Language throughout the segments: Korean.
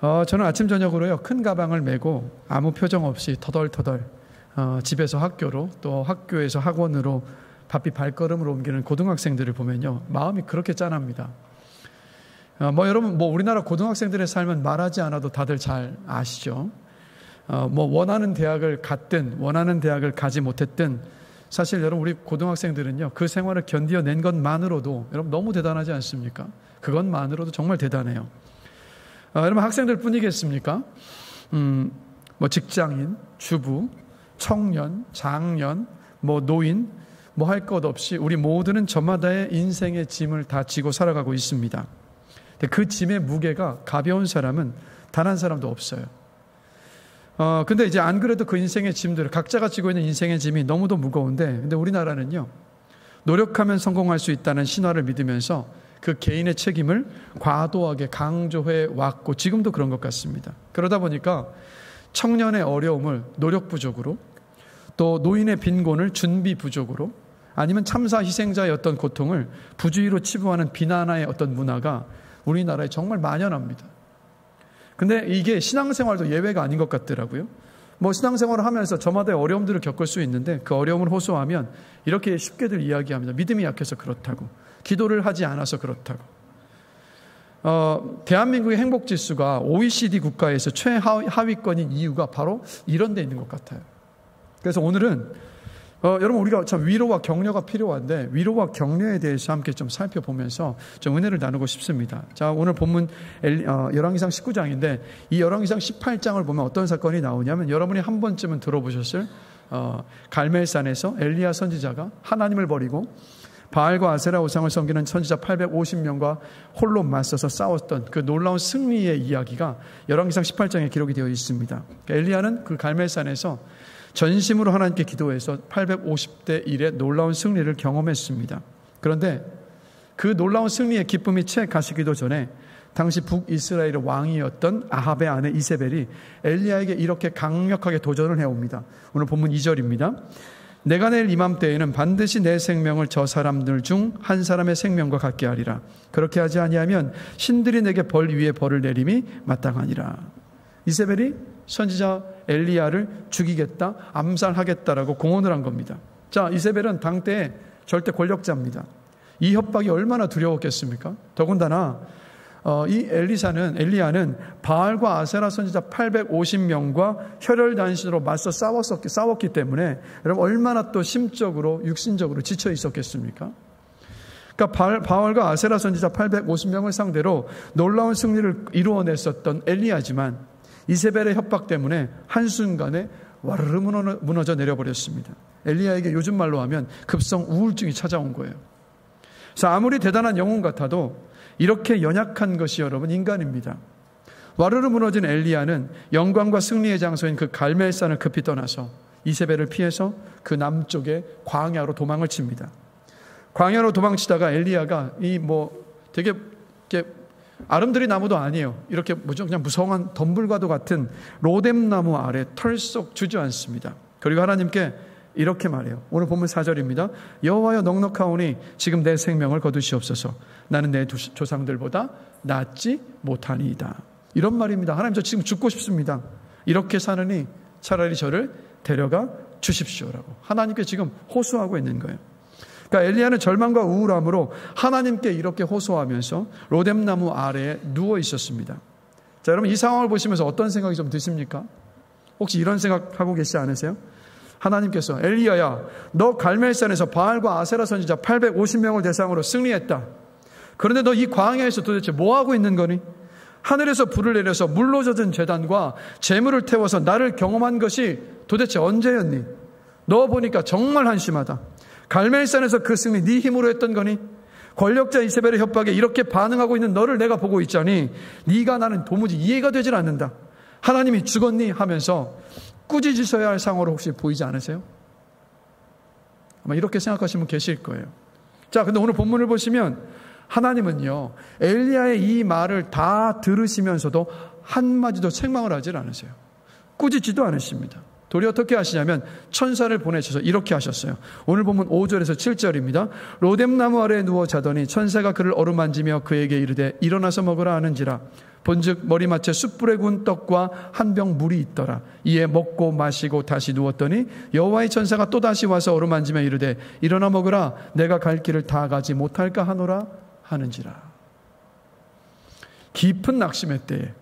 저는 아침 저녁으로요, 큰 가방을 메고 아무 표정 없이 터덜터덜 집에서 학교로, 또 학교에서 학원으로 바삐 발걸음을 옮기는 고등학생들을 보면요, 마음이 그렇게 짠합니다. 여러분, 우리나라 고등학생들의 삶은 말하지 않아도 다들 잘 아시죠? 원하는 대학을 갔든 원하는 대학을 가지 못했든 사실 여러분, 우리 고등학생들은요, 그 생활을 견뎌낸 것만으로도 여러분 너무 대단하지 않습니까? 그것만으로도 정말 대단해요. 여러분, 학생들 뿐이겠습니까? 직장인, 주부, 청년, 장년, 노인, 할 것 없이 우리 모두는 저마다의 인생의 짐을 다 지고 살아가고 있습니다. 그 짐의 무게가 가벼운 사람은 단 한 사람도 없어요. 근데 이제 안 그래도 그 인생의 짐들, 각자가 지고 있는 인생의 짐이 너무도 무거운데, 근데 우리나라는요, 노력하면 성공할 수 있다는 신화를 믿으면서 그 개인의 책임을 과도하게 강조해 왔고, 지금도 그런 것 같습니다. 그러다 보니까 청년의 어려움을 노력 부족으로, 또 노인의 빈곤을 준비 부족으로, 아니면 참사 희생자의 어떤 고통을 부주의로 치부하는 비난의 어떤 문화가 우리나라에 정말 만연합니다. 근데 이게 신앙생활도 예외가 아닌 것 같더라고요. 신앙생활을 하면서 저마다의 어려움들을 겪을 수 있는데, 그 어려움을 호소하면 이렇게 쉽게들 이야기합니다. 믿음이 약해서 그렇다고, 기도를 하지 않아서 그렇다고. 대한민국의 행복지수가 OECD 국가에서 최하위권인 이유가 바로 이런 데 있는 것 같아요. 그래서 오늘은 여러분, 우리가 참 위로와 격려가 필요한데, 위로와 격려에 대해서 함께 좀 살펴보면서 좀 은혜를 나누고 싶습니다. 자, 오늘 본문 열왕기상 19장인데, 이 열왕기상 18장을 보면 어떤 사건이 나오냐면, 여러분이 한 번쯤은 들어보셨을 갈멜산에서 엘리야 선지자가 하나님을 버리고 바알과 아세라 우상을 섬기는 선지자 850명과 홀로 맞서서 싸웠던 그 놀라운 승리의 이야기가 열왕기상 18장에 기록이 되어 있습니다. 엘리야는 그 갈멜산에서 전심으로 하나님께 기도해서 850대 1의 놀라운 승리를 경험했습니다. 그런데 그 놀라운 승리의 기쁨이 채 가시기도 전에 당시 북이스라엘의 왕이었던 아합의 아내 이세벨이 엘리야에게 이렇게 강력하게 도전을 해옵니다. 오늘 본문 2절입니다. 내가 내일 이맘때에는 반드시 내 생명을 저 사람들 중 한 사람의 생명과 같게 하리라. 그렇게 하지 아니하면 신들이 내게 벌 위에 벌을 내림이 마땅하니라. 이세벨이 선지자 엘리야를 죽이겠다, 암살하겠다라고 공언을 한 겁니다. 자, 이세벨은 당대의 절대 권력자입니다. 이 협박이 얼마나 두려웠겠습니까? 더군다나 이 엘리야는 바알과 아세라 선지자 850명과 혈혈단신으로 맞서 싸웠기 때문에 여러분, 얼마나 또 심적으로 육신적으로 지쳐 있었겠습니까? 그러니까 바알과 아세라 선지자 850명을 상대로 놀라운 승리를 이루어냈었던 엘리야지만 이세벨의 협박 때문에 한순간에 와르르 무너져 내려버렸습니다. 엘리야에게 요즘 말로 하면 급성 우울증이 찾아온 거예요. 그래서 아무리 대단한 영웅 같아도 이렇게 연약한 것이 여러분 인간입니다. 와르르 무너진 엘리야는 영광과 승리의 장소인 그 갈멜산을 급히 떠나서 이세벨을 피해서 그 남쪽의 광야로 도망을 칩니다. 광야로 도망치다가 엘리야가 되게 이렇게 아름드리 나무도 아니에요. 이렇게 그냥 무성한 덤불과도 같은 로뎀나무 아래 털썩 주저앉습니다. 그리고 하나님께 이렇게 말해요. 오늘 본문 4절입니다. 여호와여, 넉넉하오니 지금 내 생명을 거두시옵소서. 나는 내 조상들보다 낫지 못하니이다. 이런 말입니다. 하나님, 저 지금 죽고 싶습니다. 이렇게 사느니 차라리 저를 데려가 주십시오라고 하나님께 지금 호소하고 있는 거예요. 그러니까 엘리야는 절망과 우울함으로 하나님께 이렇게 호소하면서 로뎀나무 아래에 누워 있었습니다. 자, 여러분, 이 상황을 보시면서 어떤 생각이 좀 드십니까? 혹시 이런 생각하고 계시지 않으세요? 하나님께서 엘리야야, 너 갈멜산에서 바알과 아세라 선지자 850명을 대상으로 승리했다. 그런데 너 이 광야에서 도대체 뭐하고 있는 거니? 하늘에서 불을 내려서 물로 젖은 제단과 재물을 태워서 나를 경험한 것이 도대체 언제였니? 너 보니까 정말 한심하다. 갈멜산에서 그 승리 네 힘으로 했던 거니? 권력자 이세벨의 협박에 이렇게 반응하고 있는 너를 내가 보고 있자니 네가 나는 도무지 이해가 되질 않는다. 하나님이 죽었니? 하면서 꾸짖으셔야 할 상황으로 혹시 보이지 않으세요? 아마 이렇게 생각하시는 분 계실 거예요. 자, 근데 오늘 본문을 보시면 하나님은요, 엘리야의 이 말을 다 들으시면서도 한마디도 책망을 하질 않으세요. 꾸짖지도 않으십니다. 도리 어떻게 하시냐면 천사를 보내셔서 이렇게 하셨어요. 오늘 보면 5절에서 7절입니다. 로뎀나무 아래에 누워 자더니 천사가 그를 어루만지며 그에게 이르되 일어나서 먹으라 하는지라. 본즉 머리맡에 숯불에 구운 떡과 한 병 물이 있더라. 이에 먹고 마시고 다시 누웠더니 여호와의 천사가 또다시 와서 어루만지며 이르되 일어나 먹으라. 내가 갈 길을 다 가지 못할까 하노라 하는지라. 깊은 낙심의 때에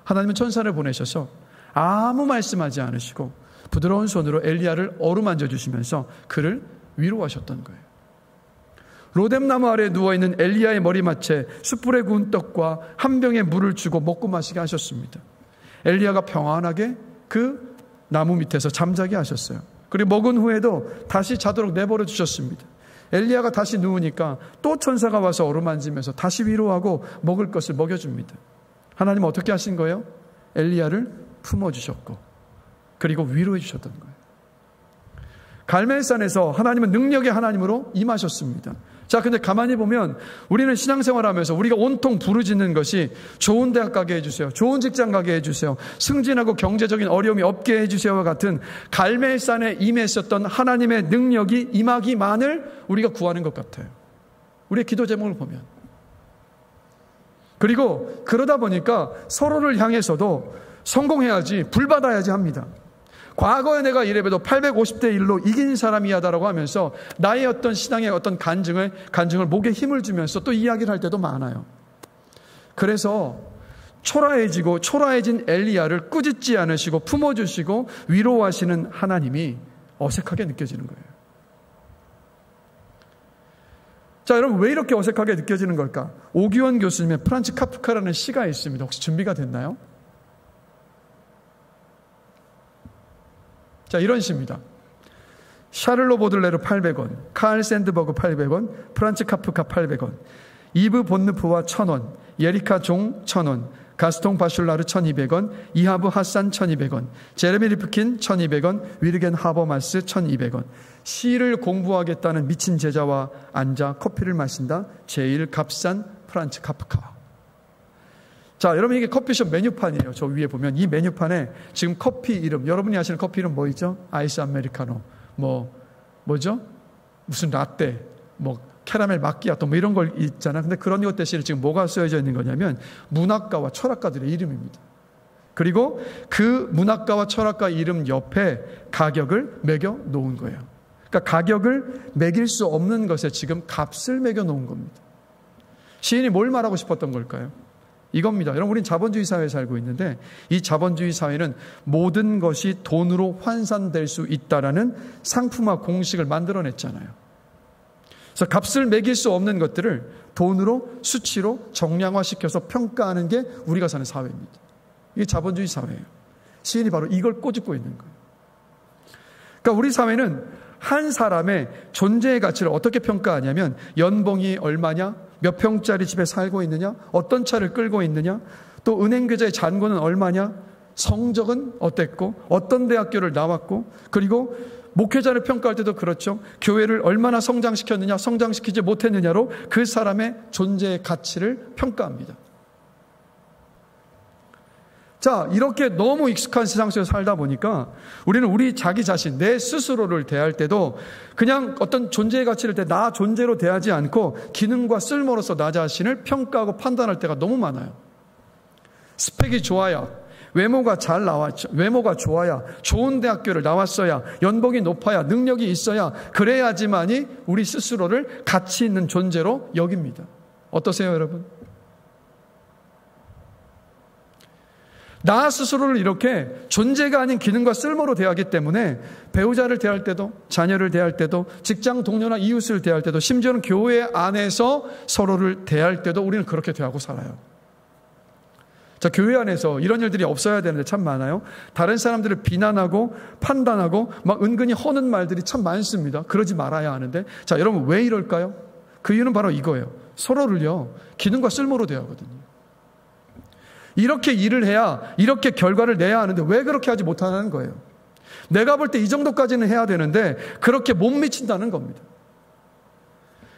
하나님은 천사를 보내셔서 아무 말씀하지 않으시고 부드러운 손으로 엘리야를 어루만져 주시면서 그를 위로하셨던 거예요. 로뎀나무 아래에 누워있는 엘리야의 머리맡에 숯불에 구운 떡과 한 병의 물을 주고 먹고 마시게 하셨습니다. 엘리야가 평안하게 그 나무 밑에서 잠자게 하셨어요. 그리고 먹은 후에도 다시 자도록 내버려 주셨습니다. 엘리야가 다시 누우니까 또 천사가 와서 어루만지면서 다시 위로하고 먹을 것을 먹여줍니다. 하나님은 어떻게 하신 거예요? 엘리야를 품어주셨고 그리고 위로해 주셨던 거예요. 갈멜산에서 하나님은 능력의 하나님으로 임하셨습니다. 자, 근데 가만히 보면 우리는 신앙생활하면서 우리가 온통 부르짖는 것이 좋은 대학 가게 해주세요. 좋은 직장 가게 해주세요. 승진하고 경제적인 어려움이 없게 해주세요와 같은 갈멜산에 임했었던 하나님의 능력이 임하기만을 우리가 구하는 것 같아요. 우리의 기도 제목을 보면. 그리고 그러다 보니까 서로를 향해서도 성공해야지, 불받아야지 합니다. 과거에 내가 이래봬도 850대 1로 이긴 사람이야다라고 하면서 나의 어떤 신앙의 어떤 간증을 목에 힘을 주면서 또 이야기를 할 때도 많아요. 그래서 초라해진 엘리야를 꾸짖지 않으시고 품어주시고 위로하시는 하나님이 어색하게 느껴지는 거예요. 자, 여러분 왜 이렇게 어색하게 느껴지는 걸까? 오기원 교수님의 프란츠 카프카라는 시가 있습니다. 혹시 준비가 됐나요? 자, 이런 시입니다. 샤를로 보들레르 800원, 카을 샌드버그 800원, 프란츠 카프카 800원, 이브 본느프와 1000원, 예리카 종 1000원, 가스통 바슐라르 1200원, 이하브 하산 1200원, 제레미 리프킨 1200원, 위르겐 하버마스 1200원. 시를 공부하겠다는 미친 제자와 앉아 커피를 마신다. 제일 값싼 프란츠 카프카. 자, 여러분 이게 커피숍 메뉴판이에요. 저 위에 보면 이 메뉴판에 지금 커피 이름, 여러분이 아시는 커피 이름 뭐 있죠? 아이스 아메리카노, 뭐죠? 무슨 라떼, 캐러멜 마끼아또 이런 걸 있잖아. 근데 그런 것 대신에 지금 뭐가 쓰여져 있는 거냐면 문학가와 철학가들의 이름입니다. 그리고 그 문학가와 철학가 이름 옆에 가격을 매겨 놓은 거예요. 그러니까 가격을 매길 수 없는 것에 지금 값을 매겨 놓은 겁니다. 시인이 뭘 말하고 싶었던 걸까요? 이겁니다. 여러분, 우린 자본주의 사회에 살고 있는데 이 자본주의 사회는 모든 것이 돈으로 환산될 수 있다라는 상품화 공식을 만들어냈잖아요. 그래서 값을 매길 수 없는 것들을 돈으로, 수치로 정량화시켜서 평가하는 게 우리가 사는 사회입니다. 이게 자본주의 사회예요. 시인이 바로 이걸 꼬집고 있는 거예요. 그러니까 우리 사회는 한 사람의 존재의 가치를 어떻게 평가하냐면 연봉이 얼마냐, 몇 평짜리 집에 살고 있느냐, 어떤 차를 끌고 있느냐, 또 은행 계좌의 잔고는 얼마냐, 성적은 어땠고, 어떤 대학교를 나왔고, 그리고 목회자를 평가할 때도 그렇죠. 교회를 얼마나 성장시켰느냐, 성장시키지 못했느냐로 그 사람의 존재의 가치를 평가합니다. 자, 이렇게 너무 익숙한 세상 속에서 살다 보니까 우리는 우리 자기 자신, 내 스스로를 대할 때도 그냥 어떤 존재의 가치를 나 존재로 대하지 않고 기능과 쓸모로서 나 자신을 평가하고 판단할 때가 너무 많아요. 스펙이 좋아야, 외모가 잘 나왔죠. 외모가 좋아야, 좋은 대학교를 나왔어야, 연봉이 높아야, 능력이 있어야, 그래야지만이 우리 스스로를 가치 있는 존재로 여깁니다. 어떠세요, 여러분? 나 스스로를 이렇게 존재가 아닌 기능과 쓸모로 대하기 때문에 배우자를 대할 때도, 자녀를 대할 때도, 직장 동료나 이웃을 대할 때도, 심지어는 교회 안에서 서로를 대할 때도 우리는 그렇게 대하고 살아요. 자, 교회 안에서 이런 일들이 없어야 되는데 참 많아요. 다른 사람들을 비난하고 판단하고 막 은근히 허는 말들이 참 많습니다. 그러지 말아야 하는데, 자, 여러분 왜 이럴까요? 그 이유는 바로 이거예요. 서로를요, 기능과 쓸모로 대하거든요. 이렇게 일을 해야 이렇게 결과를 내야 하는데 왜 그렇게 하지 못하는 거예요? 내가 볼 때 이 정도까지는 해야 되는데 그렇게 못 미친다는 겁니다.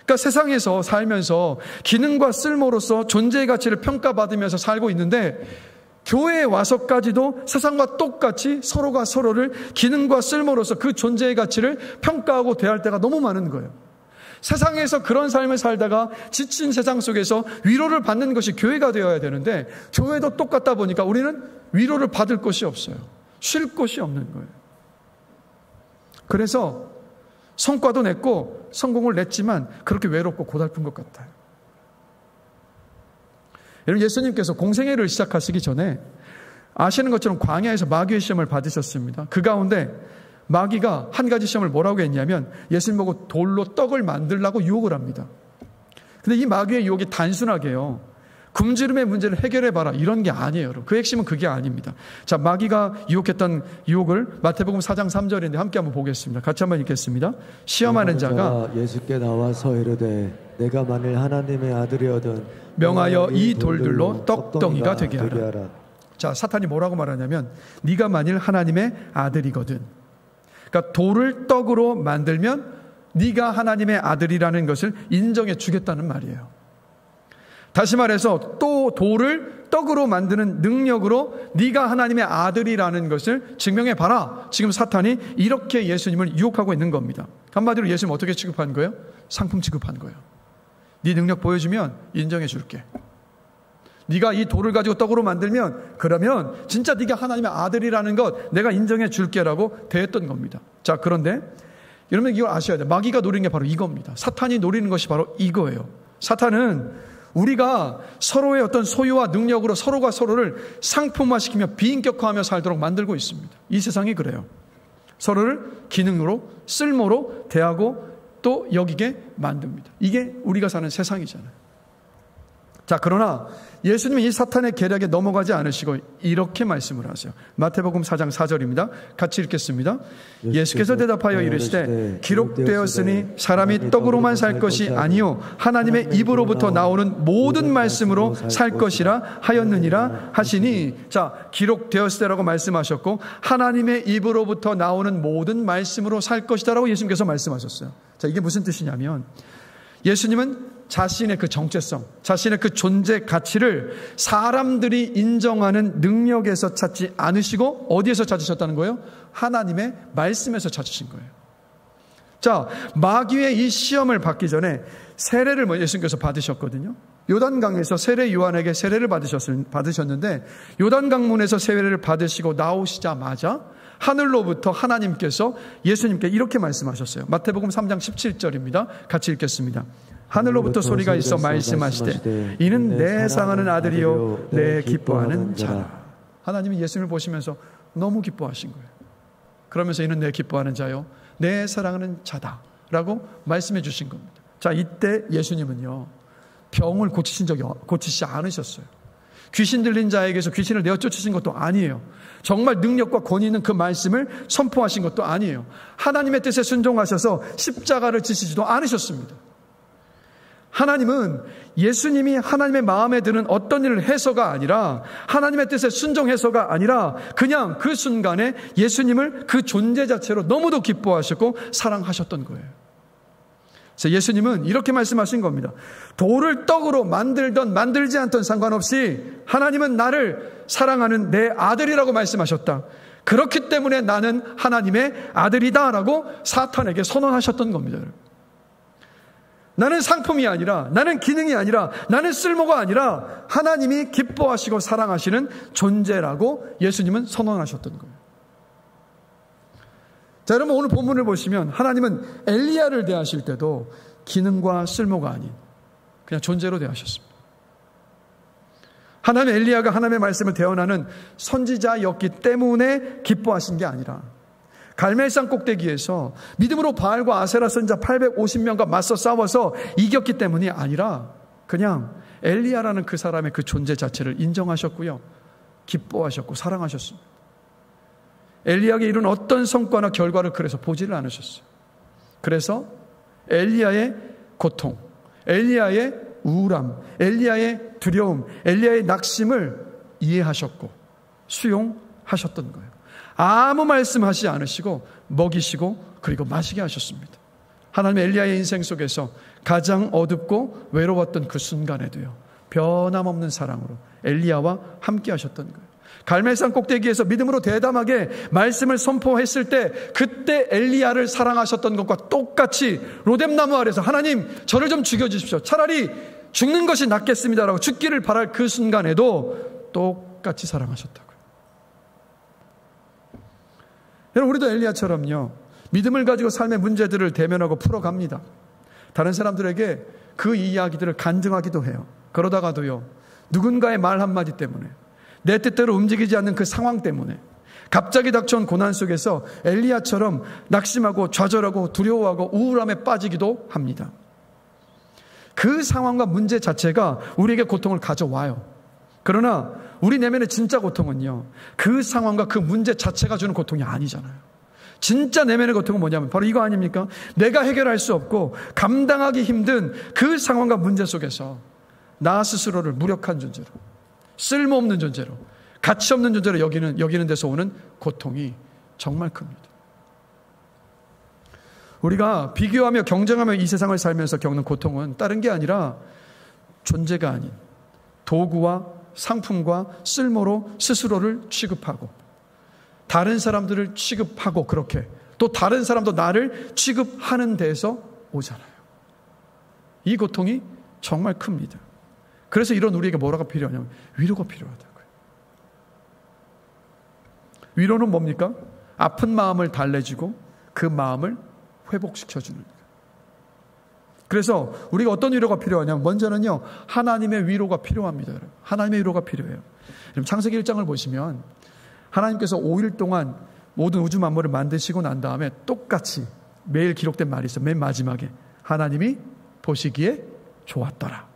그러니까 세상에서 살면서 기능과 쓸모로서 존재의 가치를 평가받으면서 살고 있는데 교회에 와서까지도 세상과 똑같이 서로가 서로를 기능과 쓸모로서 그 존재의 가치를 평가하고 대할 때가 너무 많은 거예요. 세상에서 그런 삶을 살다가 지친 세상 속에서 위로를 받는 것이 교회가 되어야 되는데 교회도 똑같다 보니까 우리는 위로를 받을 곳이 없어요. 쉴 곳이 없는 거예요. 그래서 성과도 냈고 성공을 냈지만 그렇게 외롭고 고달픈 것 같아요. 여러분, 예수님께서 공생애를 시작하시기 전에 아시는 것처럼 광야에서 마귀의 시험을 받으셨습니다. 그 가운데 마귀가 한 가지 시험을 뭐라고 했냐면 예수님 보고 돌로 떡을 만들라고 유혹을 합니다. 근데 이 마귀의 유혹이 단순하게요, 굶주림의 문제를 해결해봐라 이런 게 아니에요. 그 핵심은 그게 아닙니다. 자, 마귀가 유혹했던 유혹을 마태복음 4장 3절인데 함께 한번 보겠습니다. 같이 한번 읽겠습니다. 시험하는 자가 예수께 나와서 이르되 내가 만일 하나님의 아들이거든 명하여 이 돌들로 떡덩이가 되게 하라. 자, 사탄이 뭐라고 말하냐면 네가 만일 하나님의 아들이거든, 그러니까 돌을 떡으로 만들면 네가 하나님의 아들이라는 것을 인정해 주겠다는 말이에요. 다시 말해서 또 돌을 떡으로 만드는 능력으로 네가 하나님의 아들이라는 것을 증명해 봐라. 지금 사탄이 이렇게 예수님을 유혹하고 있는 겁니다. 한마디로 예수님 어떻게 취급한 거예요? 상품 취급한 거예요. 네 능력 보여주면 인정해 줄게. 네가 이 돌을 가지고 떡으로 만들면 그러면 진짜 네가 하나님의 아들이라는 것 내가 인정해 줄게라고 대했던 겁니다. 자, 그런데 여러분 이걸 아셔야 돼요. 마귀가 노리는 게 바로 이겁니다. 사탄이 노리는 것이 바로 이거예요. 사탄은 우리가 서로의 어떤 소유와 능력으로 서로가 서로를 상품화시키며 비인격화하며 살도록 만들고 있습니다. 이 세상이 그래요. 서로를 기능으로 쓸모로 대하고 또 여기게 만듭니다. 이게 우리가 사는 세상이잖아요. 자, 그러나 예수님은 이 사탄의 계략에 넘어가지 않으시고 이렇게 말씀을 하세요. 마태복음 4장 4절입니다. 같이 읽겠습니다. 예수께서 대답하여 이르시되 기록되었으니 사람이 떡으로만 살 것이 아니요 하나님의 입으로부터 나오는 모든 말씀으로 살 것이라 하였느니라 하시니, 자, 기록되었으라고 말씀하셨고 하나님의 입으로부터 나오는 모든 말씀으로 살 것이다라고 예수님께서 말씀하셨어요. 자, 이게 무슨 뜻이냐면 예수님은 자신의 그 정체성, 자신의 그 존재 가치를 사람들이 인정하는 능력에서 찾지 않으시고 어디에서 찾으셨다는 거예요? 하나님의 말씀에서 찾으신 거예요. 자, 마귀의 이 시험을 받기 전에 세례를 예수님께서 받으셨거든요. 요단강에서 세례 요한에게 세례를 받으셨는데 요단강문에서 세례를 받으시고 나오시자마자 하늘로부터 하나님께서 예수님께 이렇게 말씀하셨어요. 마태복음 3장 17절입니다. 같이 읽겠습니다. 하늘로부터 소리가 있어 말씀하시되 이는 내 사랑하는 아들이요 내 기뻐하는 자라. 하나님이 예수님을 보시면서 너무 기뻐하신 거예요. 그러면서 이는 내 기뻐하는 자요 내 사랑하는 자다라고 말씀해 주신 겁니다. 자, 이때 예수님은요 병을 고치시지 않으셨어요. 귀신 들린 자에게서 귀신을 내어 쫓으신 것도 아니에요. 정말 능력과 권위 있는 그 말씀을 선포하신 것도 아니에요. 하나님의 뜻에 순종하셔서 십자가를 지시지도 않으셨습니다. 하나님은 예수님이 하나님의 마음에 드는 어떤 일을 해서가 아니라 하나님의 뜻에 순종해서가 아니라 그냥 그 순간에 예수님을 그 존재 자체로 너무도 기뻐하셨고 사랑하셨던 거예요. 그래서 예수님은 이렇게 말씀하신 겁니다. 돌을 떡으로 만들던 만들지 않던 상관없이 하나님은 나를 사랑하는 내 아들이라고 말씀하셨다. 그렇기 때문에 나는 하나님의 아들이다라고 사탄에게 선언하셨던 겁니다. 나는 상품이 아니라, 나는 기능이 아니라, 나는 쓸모가 아니라 하나님이 기뻐하시고 사랑하시는 존재라고 예수님은 선언하셨던 거예요. 자, 여러분 오늘 본문을 보시면 하나님은 엘리야를 대하실 때도 기능과 쓸모가 아닌 그냥 존재로 대하셨습니다. 하나님 엘리야가 하나님의 말씀을 대언하는 선지자였기 때문에 기뻐하신 게 아니라 갈멜산 꼭대기에서 믿음으로 바알과 아세라 선지자 850명과 맞서 싸워서 이겼기 때문이 아니라 그냥 엘리야라는 그 사람의 그 존재 자체를 인정하셨고요. 기뻐하셨고 사랑하셨습니다. 엘리야에게 이룬 어떤 성과나 결과를 그래서 보지를 않으셨어요. 그래서 엘리야의 고통, 엘리야의 우울함, 엘리야의 두려움, 엘리야의 낙심을 이해하셨고 수용하셨던 거예요. 아무 말씀하지 않으시고 먹이시고 그리고 마시게 하셨습니다. 하나님 엘리야의 인생 속에서 가장 어둡고 외로웠던 그 순간에도요 변함없는 사랑으로 엘리야와 함께 하셨던 거예요. 갈멜산 꼭대기에서 믿음으로 대담하게 말씀을 선포했을 때 그때 엘리야를 사랑하셨던 것과 똑같이 로뎀나무 아래서 하나님 저를 좀 죽여주십시오. 차라리 죽는 것이 낫겠습니다라고 죽기를 바랄 그 순간에도 똑같이 사랑하셨다고요. 여러분, 우리도 엘리야처럼요, 믿음을 가지고 삶의 문제들을 대면하고 풀어갑니다. 다른 사람들에게 그 이야기들을 간증하기도 해요. 그러다가도요, 누군가의 말 한마디 때문에, 내 뜻대로 움직이지 않는 그 상황 때문에, 갑자기 닥쳐온 고난 속에서 엘리야처럼 낙심하고 좌절하고 두려워하고 우울함에 빠지기도 합니다. 그 상황과 문제 자체가 우리에게 고통을 가져와요. 그러나 우리 내면의 진짜 고통은요, 그 상황과 그 문제 자체가 주는 고통이 아니잖아요. 진짜 내면의 고통은 뭐냐면 바로 이거 아닙니까? 내가 해결할 수 없고 감당하기 힘든 그 상황과 문제 속에서 나 스스로를 무력한 존재로, 쓸모없는 존재로, 가치 없는 존재로 여기는 데서 오는 고통이 정말 큽니다. 우리가 비교하며 경쟁하며 이 세상을 살면서 겪는 고통은 다른 게 아니라 존재가 아닌 도구와 상품과 쓸모로 스스로를 취급하고 다른 사람들을 취급하고 그렇게 또 다른 사람도 나를 취급하는 데에서 오잖아요. 이 고통이 정말 큽니다. 그래서 이런 우리에게 뭐라가 필요하냐면 위로가 필요하다고요. 위로는 뭡니까? 아픈 마음을 달래주고 그 마음을 회복시켜주는 거예요. 그래서 우리가 어떤 위로가 필요하냐면 먼저는요, 하나님의 위로가 필요합니다. 여러분. 하나님의 위로가 필요해요. 창세기 1장을 보시면 하나님께서 5일 동안 모든 우주 만물을 만드시고 난 다음에 똑같이 매일 기록된 말이 있어요. 맨 마지막에 하나님이 보시기에 좋았더라.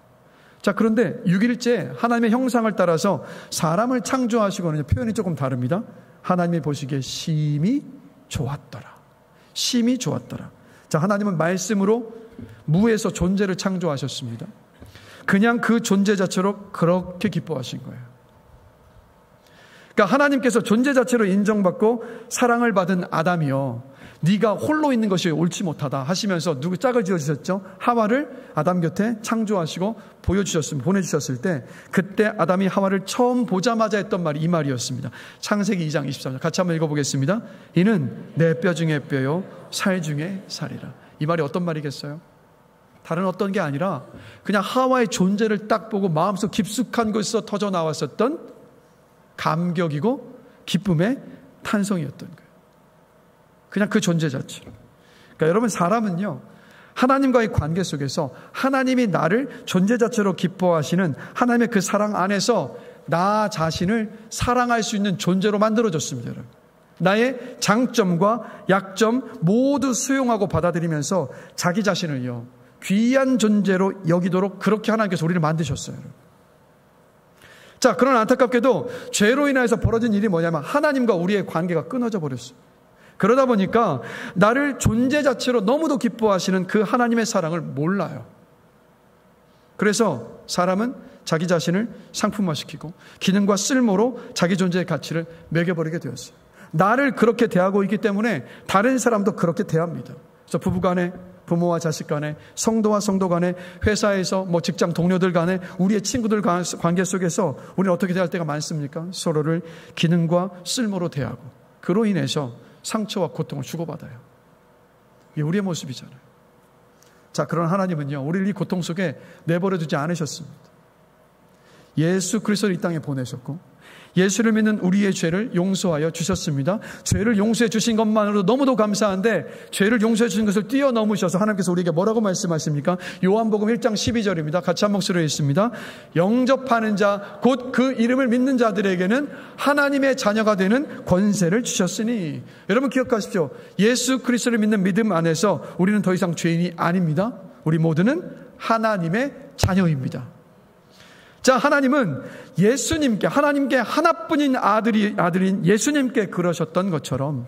자, 그런데 6일째 하나님의 형상을 따라서 사람을 창조하시고는 표현이 조금 다릅니다. 하나님이 보시기에 심히 좋았더라. 심히 좋았더라. 자, 하나님은 말씀으로 무에서 존재를 창조하셨습니다. 그냥 그 존재 자체로 그렇게 기뻐하신 거예요. 그러니까 하나님께서 존재 자체로 인정받고 사랑을 받은 아담이요, 네가 홀로 있는 것이 옳지 못하다 하시면서 누구 짝을 지어주셨죠? 하와를 아담 곁에 창조하시고 보내주셨을 때 그때 아담이 하와를 처음 보자마자 했던 말이 이 말이었습니다. 창세기 2장 23절 같이 한번 읽어보겠습니다. 이는 내 뼈 중에 뼈요 살 중에 살이라. 이 말이 어떤 말이겠어요? 다른 어떤 게 아니라 그냥 하와의 존재를 딱 보고 마음속 깊숙한 곳에서 터져 나왔었던 감격이고 기쁨의 탄성이었던 거예요. 그냥 그 존재 자체. 그러니까 여러분, 사람은요, 하나님과의 관계 속에서 하나님이 나를 존재 자체로 기뻐하시는 하나님의 그 사랑 안에서 나 자신을 사랑할 수 있는 존재로 만들어졌습니다. 여러분. 나의 장점과 약점 모두 수용하고 받아들이면서 자기 자신을요, 귀한 존재로 여기도록 그렇게 하나님께서 우리를 만드셨어요. 자, 그러나 안타깝게도 죄로 인해서 벌어진 일이 뭐냐면 하나님과 우리의 관계가 끊어져 버렸어요. 그러다 보니까 나를 존재 자체로 너무도 기뻐하시는 그 하나님의 사랑을 몰라요. 그래서 사람은 자기 자신을 상품화시키고 기능과 쓸모로 자기 존재의 가치를 매겨버리게 되었어요. 나를 그렇게 대하고 있기 때문에 다른 사람도 그렇게 대합니다. 그래서 부부간에, 부모와 자식 간에, 성도와 성도 간에, 회사에서 직장 동료들 간에, 우리의 친구들 관계 속에서 우리는 어떻게 대할 때가 많습니까? 서로를 기능과 쓸모로 대하고 그로 인해서 상처와 고통을 주고받아요. 이게 우리의 모습이잖아요. 자, 그런 하나님은요, 우리를 이 고통 속에 내버려 두지 않으셨습니다. 예수 그리스도를 이 땅에 보내셨고 예수를 믿는 우리의 죄를 용서하여 주셨습니다. 죄를 용서해 주신 것만으로도 너무도 감사한데 죄를 용서해 주신 것을 뛰어넘으셔서 하나님께서 우리에게 뭐라고 말씀하십니까? 요한복음 1장 12절입니다. 같이 한 목소리로 읽습니다. 영접하는 자 곧 그 이름을 믿는 자들에게는 하나님의 자녀가 되는 권세를 주셨으니. 여러분 기억하십시오. 예수 그리스도를 믿는 믿음 안에서 우리는 더 이상 죄인이 아닙니다. 우리 모두는 하나님의 자녀입니다. 자, 하나님은 예수님께, 하나님께 하나뿐인 아들인 예수님께 그러셨던 것처럼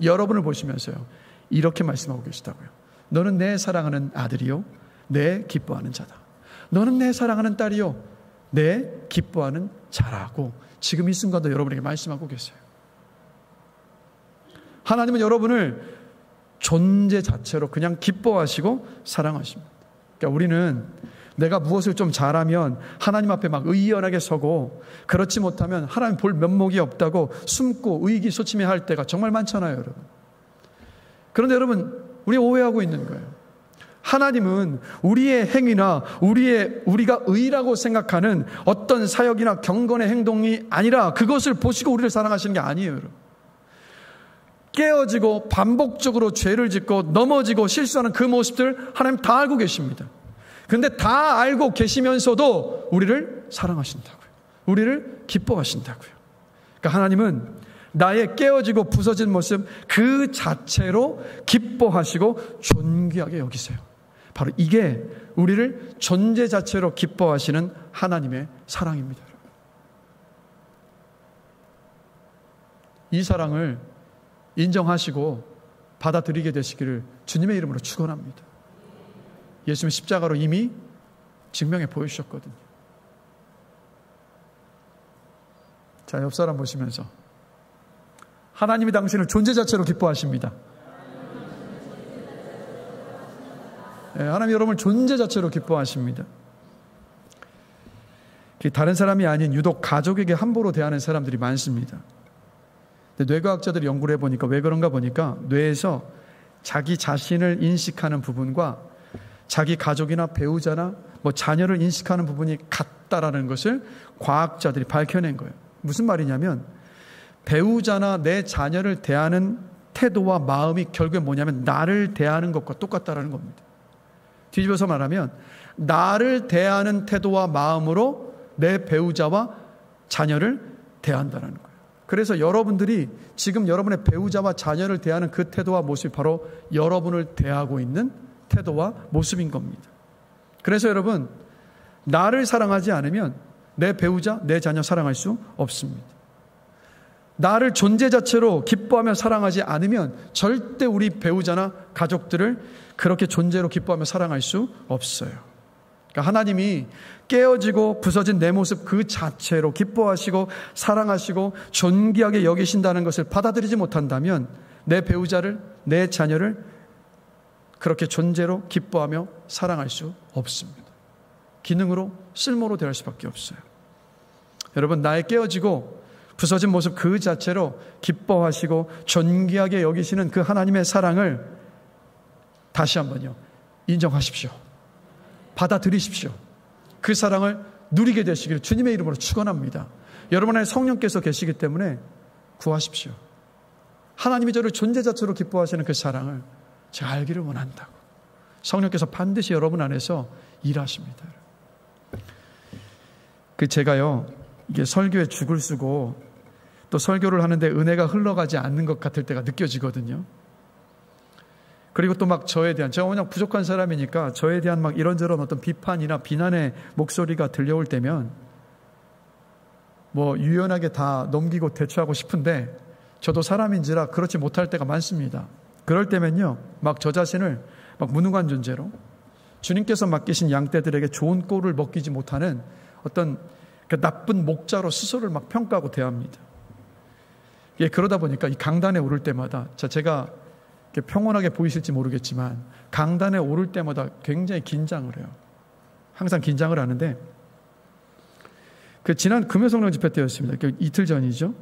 여러분을 보시면서요, 이렇게 말씀하고 계시다고요. 너는 내 사랑하는 아들이요, 내 기뻐하는 자다. 너는 내 사랑하는 딸이요, 내 기뻐하는 자라고 지금 이 순간도 여러분에게 말씀하고 계세요. 하나님은 여러분을 존재 자체로 그냥 기뻐하시고 사랑하십니다. 그러니까 우리는 내가 무엇을 좀 잘하면 하나님 앞에 막 의연하게 서고, 그렇지 못하면 하나님 볼 면목이 없다고 숨고 의기소침해할 때가 정말 많잖아요, 여러분. 그런데 여러분, 우리 오해하고 있는 거예요. 하나님은 우리의 행위나 우리가 의라고 생각하는 어떤 사역이나 경건의 행동이 아니라 그것을 보시고 우리를 사랑하시는 게 아니에요, 여러분. 깨어지고 반복적으로 죄를 짓고 넘어지고 실수하는 그 모습들 하나님 다 알고 계십니다. 그런데 다 알고 계시면서도 우리를 사랑하신다고요. 우리를 기뻐하신다고요. 그러니까 하나님은 나의 깨어지고 부서진 모습 그 자체로 기뻐하시고 존귀하게 여기세요. 바로 이게 우리를 존재 자체로 기뻐하시는 하나님의 사랑입니다. 이 사랑을 인정하시고 받아들이게 되시기를 주님의 이름으로 축원합니다. 예수님은 십자가로 이미 증명해 보여주셨거든요. 자, 옆 사람 보시면서 하나님이 당신을 존재 자체로 기뻐하십니다. 네, 하나님이 여러분을 존재 자체로 기뻐하십니다. 다른 사람이 아닌 유독 가족에게 함부로 대하는 사람들이 많습니다. 뇌과학자들이 연구를 해보니까 왜 그런가 보니까 뇌에서 자기 자신을 인식하는 부분과 자기 가족이나 배우자나 자녀를 인식하는 부분이 같다라는 것을 과학자들이 밝혀낸 거예요. 무슨 말이냐면 배우자나 내 자녀를 대하는 태도와 마음이 결국에 뭐냐면 나를 대하는 것과 똑같다라는 겁니다. 뒤집어서 말하면 나를 대하는 태도와 마음으로 내 배우자와 자녀를 대한다는 거예요. 그래서 여러분들이 지금 여러분의 배우자와 자녀를 대하는 그 태도와 모습이 바로 여러분을 대하고 있는 태도와 모습인 겁니다. 그래서 여러분, 나를 사랑하지 않으면 내 배우자, 내 자녀 사랑할 수 없습니다. 나를 존재 자체로 기뻐하며 사랑하지 않으면 절대 우리 배우자나 가족들을 그렇게 존재로 기뻐하며 사랑할 수 없어요. 그러니까 하나님이 깨어지고 부서진 내 모습 그 자체로 기뻐하시고 사랑하시고 존귀하게 여기신다는 것을 받아들이지 못한다면 내 배우자를, 내 자녀를 그렇게 존재로 기뻐하며 사랑할 수 없습니다. 기능으로, 쓸모로 대할 수밖에 없어요. 여러분, 나의 깨어지고 부서진 모습 그 자체로 기뻐하시고 존귀하게 여기시는 그 하나님의 사랑을 다시 한번요, 인정하십시오. 받아들이십시오. 그 사랑을 누리게 되시기를 주님의 이름으로 축원합니다. 여러분 안에 성령께서 계시기 때문에 구하십시오. 하나님이 저를 존재 자체로 기뻐하시는 그 사랑을 제가 알기를 원한다고. 성령께서 반드시 여러분 안에서 일하십니다. 제가요, 이게 설교에 죽을 쓰고 또 설교를 하는데 은혜가 흘러가지 않는 것 같을 때가 느껴지거든요. 그리고 또 막 저에 대한, 제가 워낙 부족한 사람이니까 저에 대한 막 이런저런 어떤 비판이나 비난의 목소리가 들려올 때면 유연하게 다 넘기고 대처하고 싶은데 저도 사람인지라 그렇지 못할 때가 많습니다. 그럴 때면요, 막 저 자신을 막 무능한 존재로 주님께서 맡기신 양떼들에게 좋은 꼴을 먹이지 못하는 어떤 그 나쁜 목자로 스스로를 막 평가하고 대합니다. 예, 그러다 보니까 이 강단에 오를 때마다 제가 평온하게 보이실지 모르겠지만 강단에 오를 때마다 굉장히 긴장을 해요. 항상 긴장을 하는데 지난 금요성령 집회 때였습니다. 이틀 전이죠.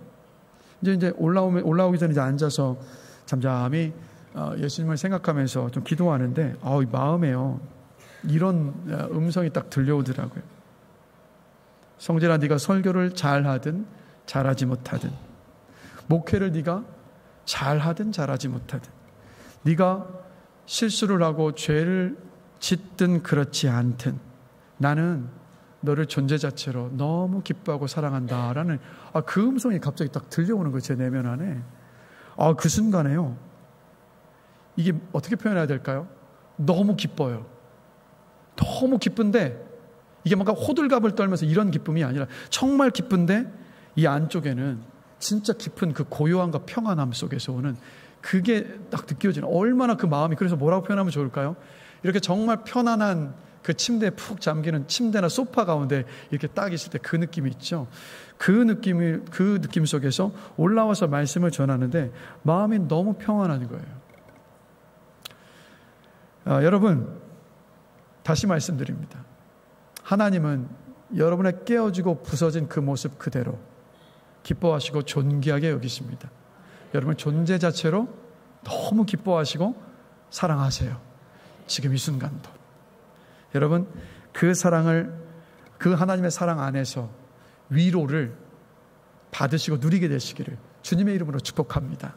이제 올라오기 전에 이제 앉아서 잠잠히 예수님을 생각하면서 좀 기도하는데 이 마음에요, 이런 음성이 딱 들려오더라고요. 성진아, 네가 설교를 잘하든 잘하지 못하든, 목회를 네가 잘하든 잘하지 못하든, 네가 실수를 하고 죄를 짓든 그렇지 않든 나는 너를 존재 자체로 너무 기뻐하고 사랑한다라는 그 음성이 갑자기 딱 들려오는 거예요, 제 내면 안에. 그 순간에요, 이게 어떻게 표현해야 될까요? 너무 기뻐요. 너무 기쁜데 이게 뭔가 호들갑을 떨면서 이런 기쁨이 아니라 정말 기쁜데 이 안쪽에는 진짜 깊은 그 고요함과 평안함 속에서 오는 그게 딱 느껴지는, 얼마나 그 마음이, 그래서 뭐라고 표현하면 좋을까요? 이렇게 정말 편안한 그 침대에 푹 잠기는 침대나 소파 가운데 이렇게 딱 있을 때 그 느낌이 있죠. 그 느낌 속에서 올라와서 말씀을 전하는데 마음이 너무 평안한 거예요. 여러분, 다시 말씀드립니다. 하나님은 여러분의 깨어지고 부서진 그 모습 그대로 기뻐하시고 존귀하게 여기십니다. 여러분 존재 자체로 너무 기뻐하시고 사랑하세요. 지금 이 순간도. 여러분 그 사랑을, 그 하나님의 사랑 안에서 위로를 받으시고 누리게 되시기를 주님의 이름으로 축복합니다.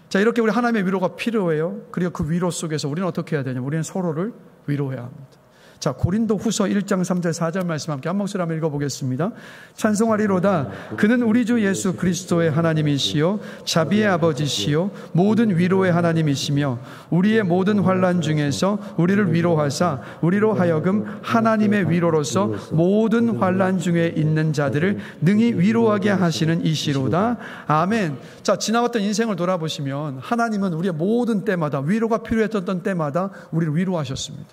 자, 이렇게 우리 하나님의 위로가 필요해요. 그리고 그 위로 속에서 우리는 어떻게 해야 되냐면 우리는 서로를 위로해야 합니다. 자, 고린도후서 1장 3절 4절 말씀 함께 한 목소리 한번 읽어보겠습니다. 찬송하리로다. 그는 우리 주 예수 그리스도의 하나님이시요 자비의 아버지시요 모든 위로의 하나님이시며 우리의 모든 환난 중에서 우리를 위로하사 우리로 하여금 하나님의 위로로서 모든 환난 중에 있는 자들을 능히 위로하게 하시는 이시로다. 아멘. 자, 지나갔던 인생을 돌아보시면 하나님은 우리의 모든 때마다, 위로가 필요했던 때마다 우리를 위로하셨습니다.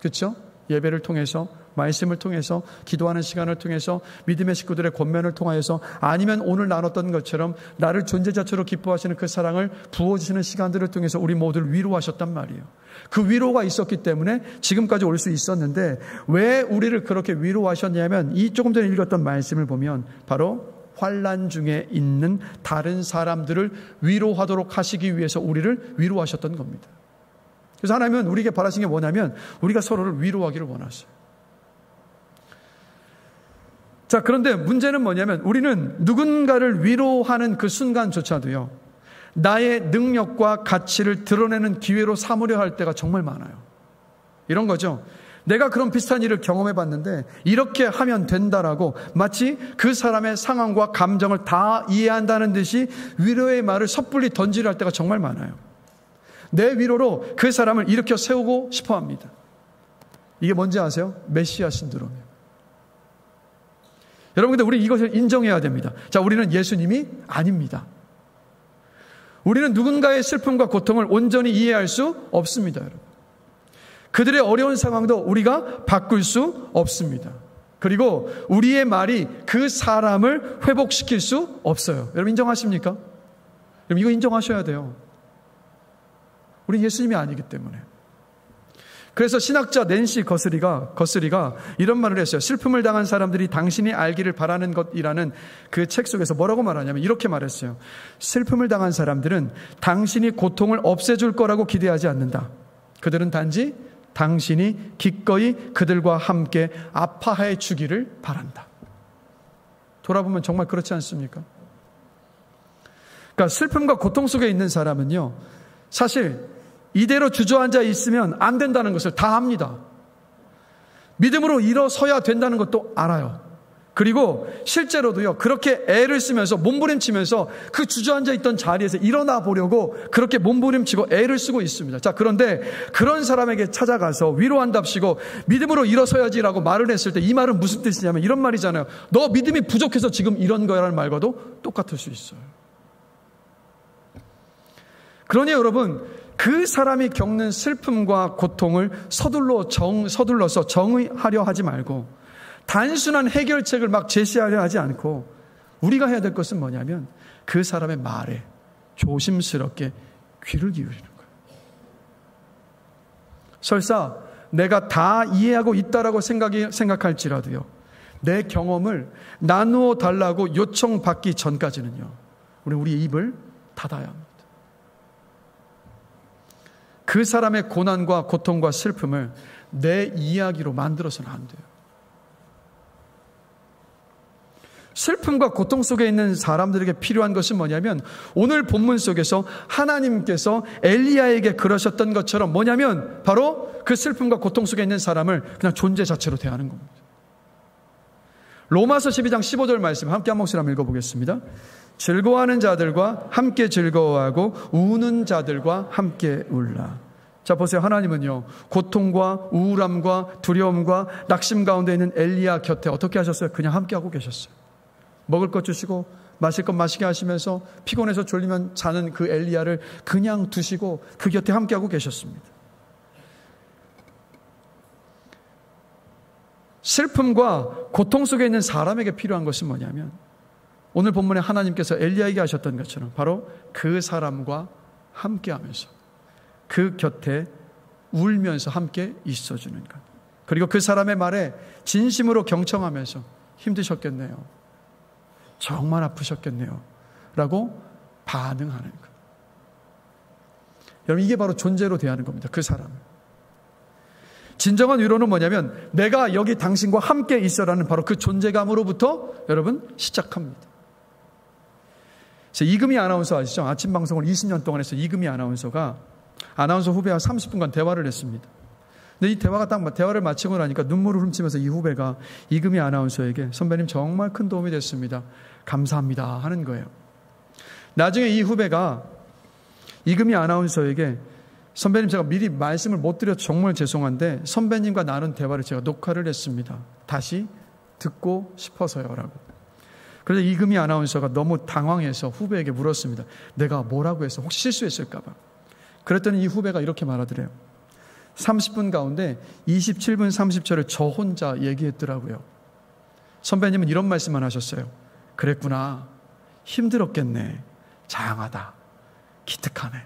그렇죠? 예배를 통해서, 말씀을 통해서, 기도하는 시간을 통해서, 믿음의 식구들의 권면을 통하여서, 아니면 오늘 나눴던 것처럼 나를 존재 자체로 기뻐하시는 그 사랑을 부어주시는 시간들을 통해서 우리 모두를 위로하셨단 말이에요. 그 위로가 있었기 때문에 지금까지 올 수 있었는데, 왜 우리를 그렇게 위로하셨냐면 이 조금 전에 읽었던 말씀을 보면 바로 환난 중에 있는 다른 사람들을 위로하도록 하시기 위해서 우리를 위로하셨던 겁니다. 그래서 하나님은 우리에게 바라신 게 뭐냐면 우리가 서로를 위로하기를 원하셔요. 자, 그런데 문제는 뭐냐면 우리는 누군가를 위로하는 그 순간조차도요, 나의 능력과 가치를 드러내는 기회로 삼으려 할 때가 정말 많아요. 이런 거죠. 내가 그런 비슷한 일을 경험해 봤는데 이렇게 하면 된다라고 마치 그 사람의 상황과 감정을 다 이해한다는 듯이 위로의 말을 섣불리 던지려 할 때가 정말 많아요. 내 위로로 그 사람을 일으켜 세우고 싶어 합니다. 이게 뭔지 아세요? 메시아 신드롬이에요. 여러분, 근데 우리 이것을 인정해야 됩니다. 자, 우리는 예수님이 아닙니다. 우리는 누군가의 슬픔과 고통을 온전히 이해할 수 없습니다, 여러분. 그들의 어려운 상황도 우리가 바꿀 수 없습니다. 그리고 우리의 말이 그 사람을 회복시킬 수 없어요. 여러분 인정하십니까? 여러분 이거 인정하셔야 돼요. 우리 예수님이 아니기 때문에. 그래서 신학자 낸시 거스리가 이런 말을 했어요. 슬픔을 당한 사람들이 당신이 알기를 바라는 것이라는 그 책 속에서 뭐라고 말하냐면 이렇게 말했어요. 슬픔을 당한 사람들은 당신이 고통을 없애줄 거라고 기대하지 않는다. 그들은 단지 당신이 기꺼이 그들과 함께 아파해 주기를 바란다. 돌아보면 정말 그렇지 않습니까? 그러니까 슬픔과 고통 속에 있는 사람은요, 사실 이대로 주저앉아 있으면 안 된다는 것을 다 압니다. 믿음으로 일어서야 된다는 것도 알아요. 그리고 실제로도요, 그렇게 애를 쓰면서 몸부림치면서 그 주저앉아 있던 자리에서 일어나 보려고 그렇게 몸부림치고 애를 쓰고 있습니다. 자, 그런데 그런 사람에게 찾아가서 위로한답시고 믿음으로 일어서야지라고 말을 했을 때 이 말은 무슨 뜻이냐면 이런 말이잖아요. 너 믿음이 부족해서 지금 이런 거야라는 말과도 똑같을 수 있어요. 그러니 여러분, 그 사람이 겪는 슬픔과 고통을 서둘러서 정의하려 하지 말고 단순한 해결책을 막 제시하려 하지 않고 우리가 해야 될 것은 뭐냐면 그 사람의 말에 조심스럽게 귀를 기울이는 거예요. 설사 내가 다 이해하고 있다라고 생각할지라도요, 내 경험을 나누어 달라고 요청받기 전까지는요, 우리의 입을 닫아야 합니다. 그 사람의 고난과 고통과 슬픔을 내 이야기로 만들어서는 안 돼요. 슬픔과 고통 속에 있는 사람들에게 필요한 것은 뭐냐면 오늘 본문 속에서 하나님께서 엘리야에게 그러셨던 것처럼 뭐냐면 바로 그 슬픔과 고통 속에 있는 사람을 그냥 존재 자체로 대하는 겁니다. 로마서 12장 15절 말씀 함께 한 목소리 한번 읽어보겠습니다. 즐거워하는 자들과 함께 즐거워하고 우는 자들과 함께 울라. 자, 보세요. 하나님은요, 고통과 우울함과 두려움과 낙심 가운데 있는 엘리야 곁에 어떻게 하셨어요? 그냥 함께하고 계셨어요. 먹을 것 주시고 마실 것 마시게 하시면서 피곤해서 졸리면 자는 그 엘리야를 그냥 두시고 그 곁에 함께하고 계셨습니다. 슬픔과 고통 속에 있는 사람에게 필요한 것은 뭐냐면 오늘 본문에 하나님께서 엘리야에게 하셨던 것처럼 바로 그 사람과 함께하면서 그 곁에 울면서 함께 있어주는 것. 그리고 그 사람의 말에 진심으로 경청하면서 힘드셨겠네요. 정말 아프셨겠네요. 라고 반응하는 것. 여러분, 이게 바로 존재로 대하는 겁니다. 그 사람을. 진정한 위로는 뭐냐면 내가 여기 당신과 함께 있어라는 바로 그 존재감으로부터 여러분 시작합니다. 이금희 아나운서 아시죠? 아침 방송을 20년 동안 해서 이금희 아나운서가 아나운서 후배와 30분간 대화를 했습니다. 근데 이 대화가 딱 대화를 마치고 나니까 눈물을 훔치면서 이 후배가 이금희 아나운서에게 선배님 정말 큰 도움이 됐습니다. 감사합니다 하는 거예요. 나중에 이 후배가 이금희 아나운서에게 선배님 제가 미리 말씀을 못 드려서 정말 죄송한데 선배님과 나눈 대화를 제가 녹화를 했습니다. 다시 듣고 싶어서요 라고. 그래서 이금희 아나운서가 너무 당황해서 후배에게 물었습니다. 내가 뭐라고 해서 혹시 실수했을까 봐. 그랬더니 이 후배가 이렇게 말하더래요. 30분 가운데 27분 30초를 저 혼자 얘기했더라고요. 선배님은 이런 말씀만 하셨어요. 그랬구나. 힘들었겠네. 장하다. 기특하네.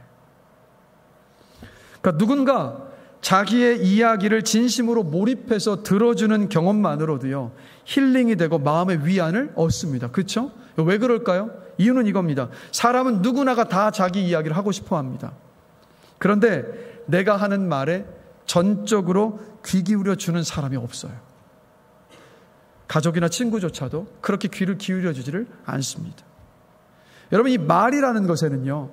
그러니까 누군가 자기의 이야기를 진심으로 몰입해서 들어주는 경험만으로도요, 힐링이 되고 마음의 위안을 얻습니다. 그렇죠? 왜 그럴까요? 이유는 이겁니다. 사람은 누구나가 다 자기 이야기를 하고 싶어 합니다. 그런데 내가 하는 말에 전적으로 귀 기울여 주는 사람이 없어요. 가족이나 친구조차도 그렇게 귀를 기울여 주지를 않습니다. 여러분, 이 말이라는 것에는요,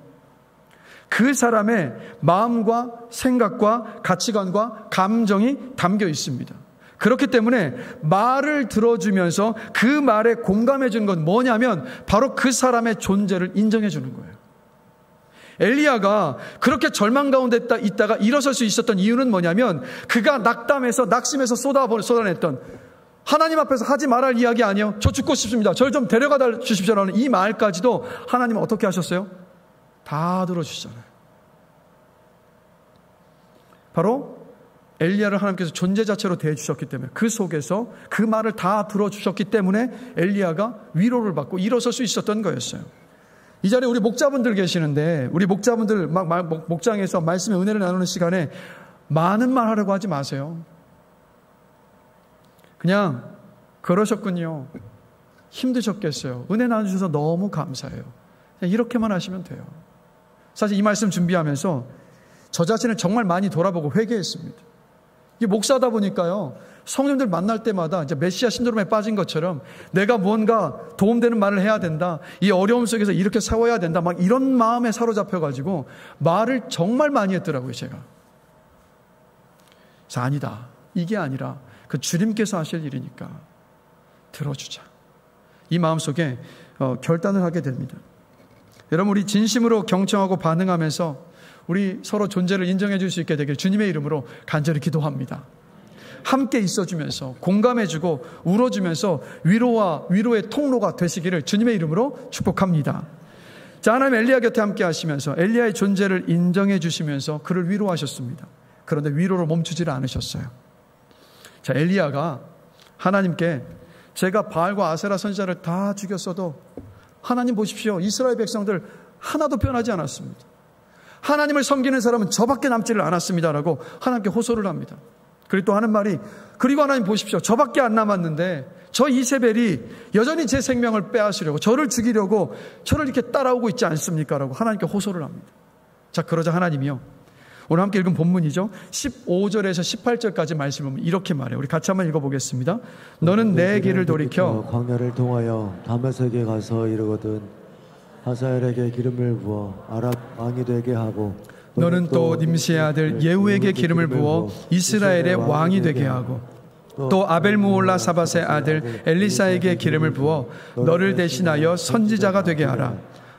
그 사람의 마음과 생각과 가치관과 감정이 담겨 있습니다. 그렇기 때문에 말을 들어주면서 그 말에 공감해 주는 건 뭐냐면 바로 그 사람의 존재를 인정해 주는 거예요. 엘리야가 그렇게 절망 가운데 있다가 일어설 수 있었던 이유는 뭐냐면 그가 낙심해서 쏟아냈던 하나님 앞에서 하지 말할 이야기 아니에요. 저 죽고 싶습니다. 저를 좀 데려가 주십시오라는 이 말까지도 하나님은 어떻게 하셨어요? 다 들어주시잖아요. 바로 엘리야를 하나님께서 존재 자체로 대해주셨기 때문에 그 속에서 그 말을 다 들어주셨기 때문에 엘리야가 위로를 받고 일어설 수 있었던 거였어요. 이 자리에 우리 목자분들 계시는데 우리 목자분들 목장에서 말씀의 은혜를 나누는 시간에 많은 말 하려고 하지 마세요. 그냥 그러셨군요. 힘드셨겠어요. 은혜 나눠주셔서 너무 감사해요. 그냥 이렇게만 하시면 돼요. 사실 이 말씀 준비하면서 저 자신을 정말 많이 돌아보고 회개했습니다. 이게 목사다 보니까요, 성령들 만날 때마다 이제 메시아 신드롬에 빠진 것처럼 내가 무언가 도움되는 말을 해야 된다. 이 어려움 속에서 이렇게 세워야 된다. 막 이런 마음에 사로잡혀가지고 말을 정말 많이 했더라고요, 제가. 그래서 아니다. 이게 아니라 그 주님께서 하실 일이니까 들어주자. 이 마음속에 결단을 하게 됩니다. 여러분, 우리 진심으로 경청하고 반응하면서 우리 서로 존재를 인정해 줄 수 있게 되길 주님의 이름으로 간절히 기도합니다. 함께 있어주면서 공감해주고 울어주면서 위로의 통로가 되시기를 주님의 이름으로 축복합니다. 자, 하나님 엘리야 곁에 함께 하시면서 엘리야의 존재를 인정해 주시면서 그를 위로하셨습니다. 그런데 위로를 멈추지를 않으셨어요. 자, 엘리야가 하나님께 제가 바알과 아세라 선지자를 다 죽였어도 하나님 보십시오. 이스라엘 백성들 하나도 변하지 않았습니다. 하나님을 섬기는 사람은 저밖에 남지를 않았습니다라고 하나님께 호소를 합니다. 그리고 또 하는 말이 그리고 하나님 보십시오. 저밖에 안 남았는데 저 이세벨이 여전히 제 생명을 빼앗으려고 저를 죽이려고 저를 이렇게 따라오고 있지 않습니까? 라고 하나님께 호소를 합니다. 자, 그러자 하나님이요, 오늘 함께 읽은 본문이죠. 15절에서 18절까지 말씀을 이렇게 말해요. 우리 같이 한번 읽어보겠습니다. 너는 내 길을 돌이켜 광야를 통하여 다메섹에 가서 이르거든 하사엘에게 기름을 부어 아랍 왕이 되게 하고 너는 또 nim시의 아들 예후에게 기름을 부어 이스라엘의 왕이 되게 하고 또 아벨무올라 사밧의 아들 엘리사에게 기름을 부어 너를 대신하여 선지자가 되게 하라.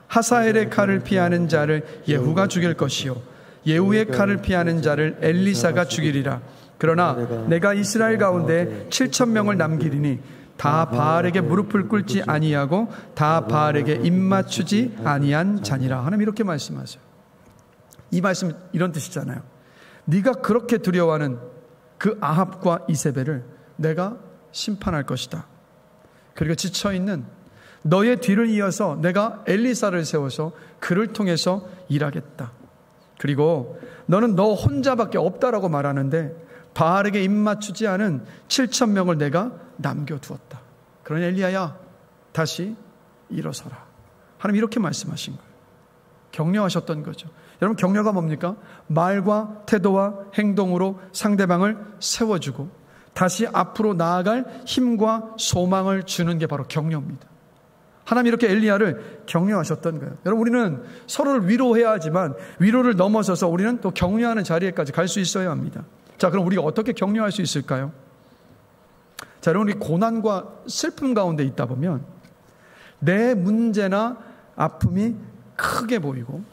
하사엘의 칼을 피하는 자를 예후가 죽일 것이요 예후의 칼을 피하는 자를 엘리사가 죽이리라. 그러나 내가 이스라엘 가운데 7,000명을 남기리니 다 바알에게 무릎을 꿇지 아니하고 다 바알에게 입맞추지 아니한 자니라. 하나님 이렇게 말씀하세요. 이 말씀 이런 뜻이잖아요. 네가 그렇게 두려워하는 그 아합과 이세벨을 내가 심판할 것이다. 그리고 지쳐있는 너의 뒤를 이어서 내가 엘리사를 세워서 그를 통해서 일하겠다. 그리고 너는 너 혼자밖에 없다라고 말하는데 바알에게 입맞추지 않은 7,000명을 내가 남겨두었다. 그러니 엘리야야, 다시 일어서라. 하나님 이렇게 말씀하신 거예요. 격려하셨던 거죠. 여러분, 격려가 뭡니까? 말과 태도와 행동으로 상대방을 세워주고 다시 앞으로 나아갈 힘과 소망을 주는 게 바로 격려입니다. 하나님 이렇게 엘리야를 격려하셨던 거예요. 여러분, 우리는 서로를 위로해야 하지만 위로를 넘어서서 우리는 또 격려하는 자리에까지 갈 수 있어야 합니다. 자, 그럼 우리가 어떻게 격려할 수 있을까요? 자, 여러분, 우리 고난과 슬픔 가운데 있다 보면 내 문제나 아픔이 크게 보이고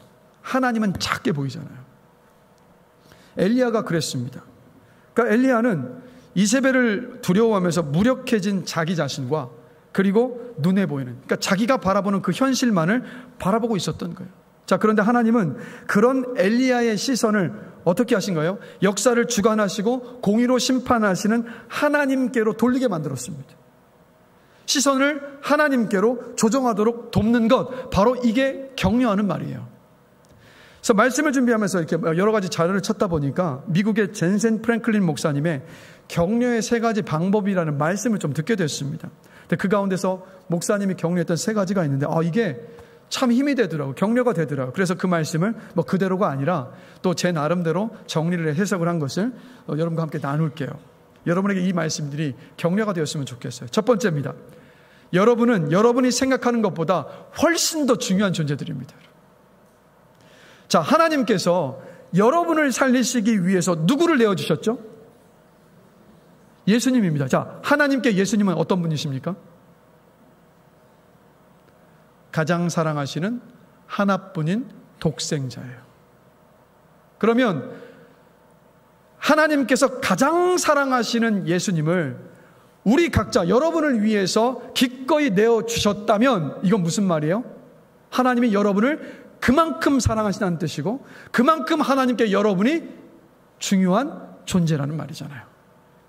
하나님은 작게 보이잖아요. 엘리야가 그랬습니다. 그러니까 엘리야는 이세벨을 두려워하면서 무력해진 자기 자신과 그리고 눈에 보이는, 그러니까 자기가 바라보는 그 현실만을 바라보고 있었던 거예요. 자, 그런데 하나님은 그런 엘리야의 시선을 어떻게 하신 거예요? 역사를 주관하시고 공의로 심판하시는 하나님께로 돌리게 만들었습니다. 시선을 하나님께로 조정하도록 돕는 것, 바로 이게 격려하는 말이에요. 그래서 말씀을 준비하면서 이렇게 여러 가지 자료를 찾다 보니까 미국의 젠센 프랭클린 목사님의 격려의 3가지 방법이라는 말씀을 좀 듣게 됐습니다. 근데 그 가운데서 목사님이 격려했던 3가지가 있는데 이게 참 힘이 되더라고요. 격려가 되더라고요. 그래서 그 말씀을 그대로가 아니라 또 제 나름대로 정리를 해석을 한 것을 여러분과 함께 나눌게요. 여러분에게 이 말씀들이 격려가 되었으면 좋겠어요. 첫 번째입니다. 여러분은 여러분이 생각하는 것보다 훨씬 더 중요한 존재들입니다. 자, 하나님께서 여러분을 살리시기 위해서 누구를 내어주셨죠? 예수님입니다. 자, 하나님께 예수님은 어떤 분이십니까? 가장 사랑하시는 하나뿐인 독생자예요. 그러면 하나님께서 가장 사랑하시는 예수님을 우리 각자 여러분을 위해서 기꺼이 내어주셨다면 이건 무슨 말이에요? 하나님이 여러분을 그만큼 사랑하신다는 뜻이고 그만큼 하나님께 여러분이 중요한 존재라는 말이잖아요.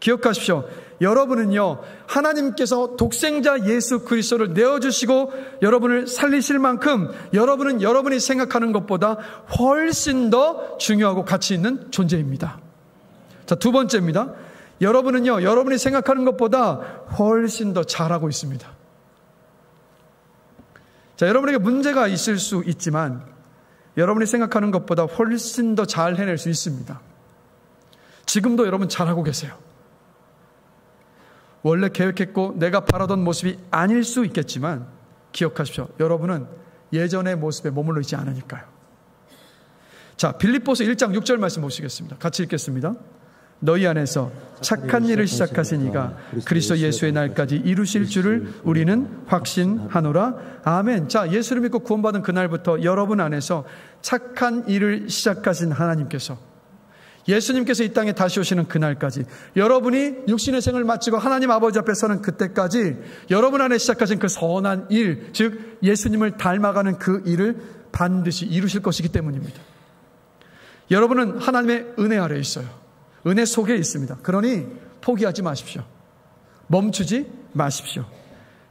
기억하십시오. 여러분은요, 하나님께서 독생자 예수 그리스도를 내어주시고 여러분을 살리실 만큼 여러분은 여러분이 생각하는 것보다 훨씬 더 중요하고 가치 있는 존재입니다. 자, 두 번째입니다. 여러분은요, 여러분이 생각하는 것보다 훨씬 더 잘하고 있습니다. 자, 여러분에게 문제가 있을 수 있지만 여러분이 생각하는 것보다 훨씬 더 잘 해낼 수 있습니다. 지금도 여러분 잘하고 계세요. 원래 계획했고 내가 바라던 모습이 아닐 수 있겠지만 기억하십시오. 여러분은 예전의 모습에 머물러 있지 않으니까요. 자, 빌립보서 1장 6절 말씀 보시겠습니다. 같이 읽겠습니다. 너희 안에서 착한 일을 시작하신 이가 그리스도 예수의 날까지 이루실 줄을 우리는 확신하노라. 아멘. 자, 예수를 믿고 구원받은 그날부터 여러분 안에서 착한 일을 시작하신 하나님께서, 예수님께서 이 땅에 다시 오시는 그날까지, 여러분이 육신의 생을 마치고 하나님 아버지 앞에 서는 그때까지 여러분 안에 시작하신 그 선한 일, 즉 예수님을 닮아가는 그 일을 반드시 이루실 것이기 때문입니다. 여러분은 하나님의 은혜 아래에 있어요. 은혜 속에 있습니다. 그러니 포기하지 마십시오. 멈추지 마십시오.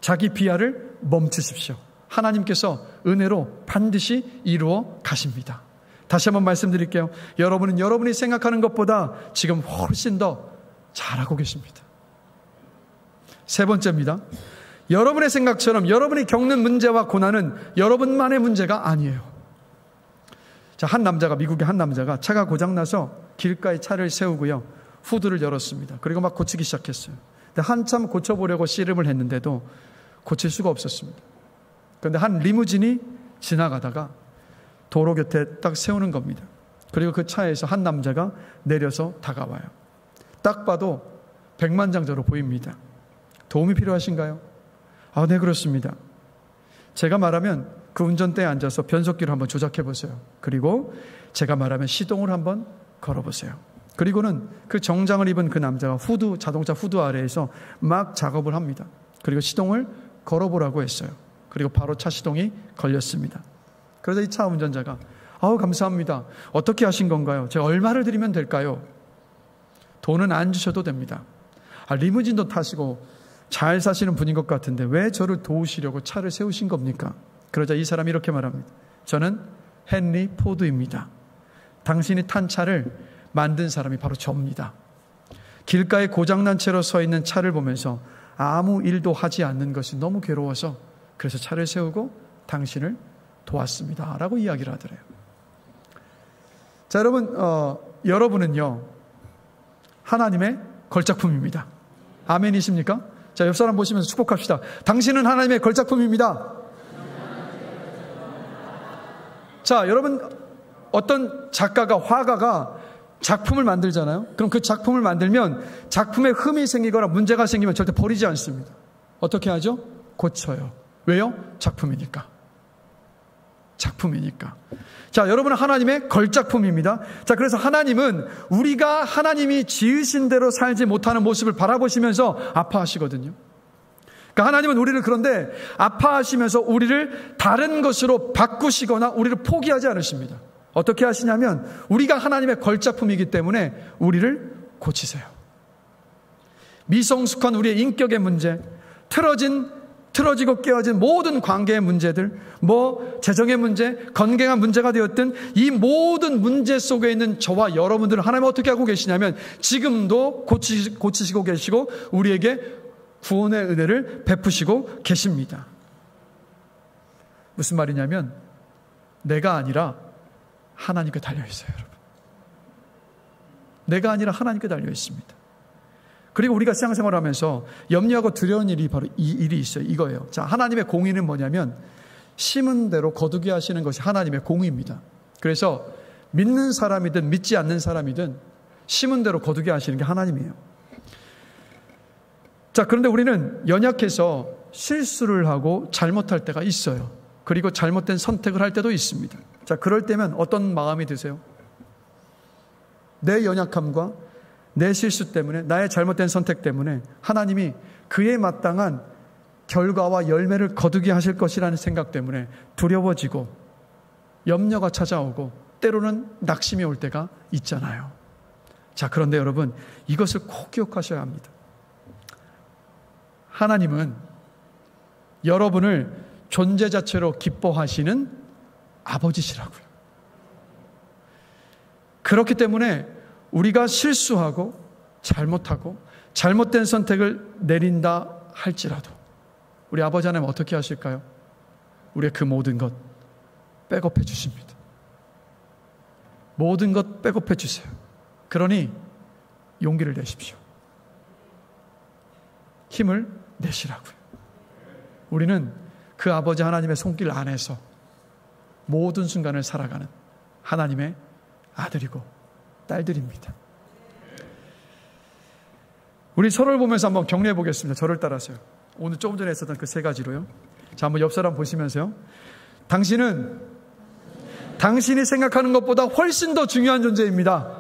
자기 비하를 멈추십시오. 하나님께서 은혜로 반드시 이루어 가십니다. 다시 한번 말씀드릴게요. 여러분은 여러분이 생각하는 것보다 지금 훨씬 더 잘하고 계십니다. 세 번째입니다. 여러분의 생각처럼 여러분이 겪는 문제와 고난은 여러분만의 문제가 아니에요. 자, 미국의 한 남자가 차가 고장나서 길가에 차를 세우고요, 후드를 열었습니다. 그리고 막 고치기 시작했어요. 근데 한참 고쳐보려고 씨름을 했는데도 고칠 수가 없었습니다. 그런데 한 리무진이 지나가다가 도로 곁에 딱 세우는 겁니다. 그리고 그 차에서 한 남자가 내려서 다가와요. 딱 봐도 백만장자로 보입니다. 도움이 필요하신가요? 네, 그렇습니다. 제가 말하면 그 운전대에 앉아서 변속기를 한번 조작해 보세요. 그리고 제가 말하면 시동을 한번 걸어보세요. 그리고는 그 정장을 입은 그 남자가 자동차 후드 아래에서 막 작업을 합니다. 그리고 시동을 걸어보라고 했어요. 그리고 바로 차 시동이 걸렸습니다. 그래서 이 차 운전자가 감사합니다. 어떻게 하신 건가요? 제가 얼마를 드리면 될까요? 돈은 안 주셔도 됩니다. 리무진도 타시고 잘 사시는 분인 것 같은데 왜 저를 도우시려고 차를 세우신 겁니까? 그러자 이 사람이 이렇게 말합니다. 저는 헨리 포드입니다. 당신이 탄 차를 만든 사람이 바로 저입니다. 길가에 고장난 채로 서 있는 차를 보면서 아무 일도 하지 않는 것이 너무 괴로워서 그래서 차를 세우고 당신을 도왔습니다 라고 이야기를 하더래요. 자, 여러분, 여러분은요 하나님의 걸작품입니다. 아멘이십니까? 자, 옆 사람 보시면서 축복합시다. 당신은 하나님의 걸작품입니다. 자, 여러분, 어떤 작가가, 화가가 작품을 만들잖아요. 그럼 그 작품을 만들면 작품에 흠이 생기거나 문제가 생기면 절대 버리지 않습니다. 어떻게 하죠? 고쳐요. 왜요? 작품이니까. 작품이니까. 자, 여러분은 하나님의 걸작품입니다. 자, 그래서 하나님은 우리가 하나님이 지으신 대로 살지 못하는 모습을 바라보시면서 아파하시거든요. 그러니까 하나님은 우리를 그런데 아파하시면서 우리를 다른 것으로 바꾸시거나 우리를 포기하지 않으십니다. 어떻게 하시냐면 우리가 하나님의 걸작품이기 때문에 우리를 고치세요. 미성숙한 우리의 인격의 문제, 틀어지고 깨어진 모든 관계의 문제들, 재정의 문제, 건강한 문제가 되었든 이 모든 문제 속에 있는 저와 여러분들은 하나님은 어떻게 하고 계시냐면 지금도 고치시고 계시고 우리에게 구원의 은혜를 베푸시고 계십니다. 무슨 말이냐면 내가 아니라 하나님께 달려있어요, 여러분. 내가 아니라 하나님께 달려있습니다. 그리고 우리가 신앙생활을 하면서 염려하고 두려운 일이 바로 이 일이 있어요. 이거예요. 자, 하나님의 공의는 뭐냐면 심은 대로 거두게 하시는 것이 하나님의 공의입니다. 그래서 믿는 사람이든 믿지 않는 사람이든 심은 대로 거두게 하시는 게 하나님이에요. 자, 그런데 우리는 연약해서 실수를 하고 잘못할 때가 있어요. 그리고 잘못된 선택을 할 때도 있습니다. 자, 그럴 때면 어떤 마음이 드세요? 내 연약함과 내 실수 때문에, 나의 잘못된 선택 때문에 하나님이 그에 마땅한 결과와 열매를 거두게 하실 것이라는 생각 때문에 두려워지고 염려가 찾아오고 때로는 낙심이 올 때가 있잖아요. 자, 그런데 여러분, 이것을 꼭 기억하셔야 합니다. 하나님은 여러분을 존재 자체로 기뻐하시는 아버지시라고요. 그렇기 때문에 우리가 실수하고 잘못하고 잘못된 선택을 내린다 할지라도 우리 아버지 하나님 어떻게 하실까요? 우리의 그 모든 것 백업해 주십니다. 모든 것 백업해 주세요. 그러니 용기를 내십시오. 힘을 내시라고요. 우리는 그 아버지 하나님의 손길 안에서 모든 순간을 살아가는 하나님의 아들이고 딸들입니다. 우리 서로를 보면서 한번 격려해 보겠습니다. 저를 따라서요. 오늘 조금 전에 했었던 그 세 가지로요. 자, 한번 옆 사람 보시면서요. 당신은 당신이 생각하는 것보다 훨씬 더 중요한 존재입니다.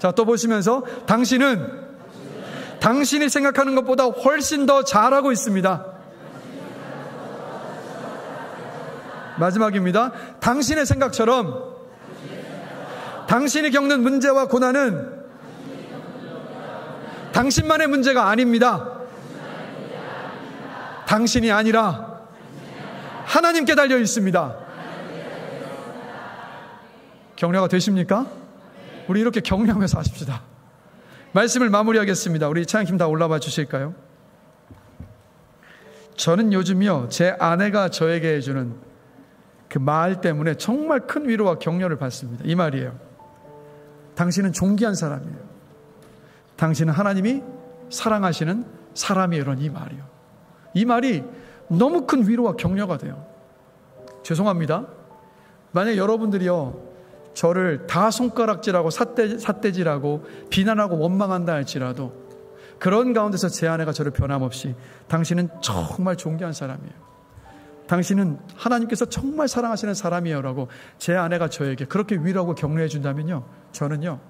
자, 또 보시면서 당신은 당신이 생각하는 것보다 훨씬 더 잘하고 있습니다. 마지막입니다. 당신의 생각처럼 당신이 겪는 문제와 고난은 당신만의 문제가 아닙니다. 당신이 아니라 하나님께 달려 있습니다. 격려가 되십니까? 우리 이렇게 격려하면서 하십시다. 말씀을 마무리하겠습니다. 우리 찬양팀 다 올라와 주실까요? 저는 요즘요, 제 아내가 저에게 해주는 그 말 때문에 정말 큰 위로와 격려를 받습니다. 이 말이에요. 당신은 존귀한 사람이에요. 당신은 하나님이 사랑하시는 사람이에요. 이런 이 말이요. 이 말이 너무 큰 위로와 격려가 돼요. 죄송합니다. 만약 여러분들이요, 저를 다 손가락질하고 삿대질하고 비난하고 원망한다 할지라도 그런 가운데서 제 아내가 저를 변함없이 당신은 정말 존귀한 사람이에요. 당신은 하나님께서 정말 사랑하시는 사람이에요 라고 제 아내가 저에게 그렇게 위로하고 격려해 준다면요, 저는요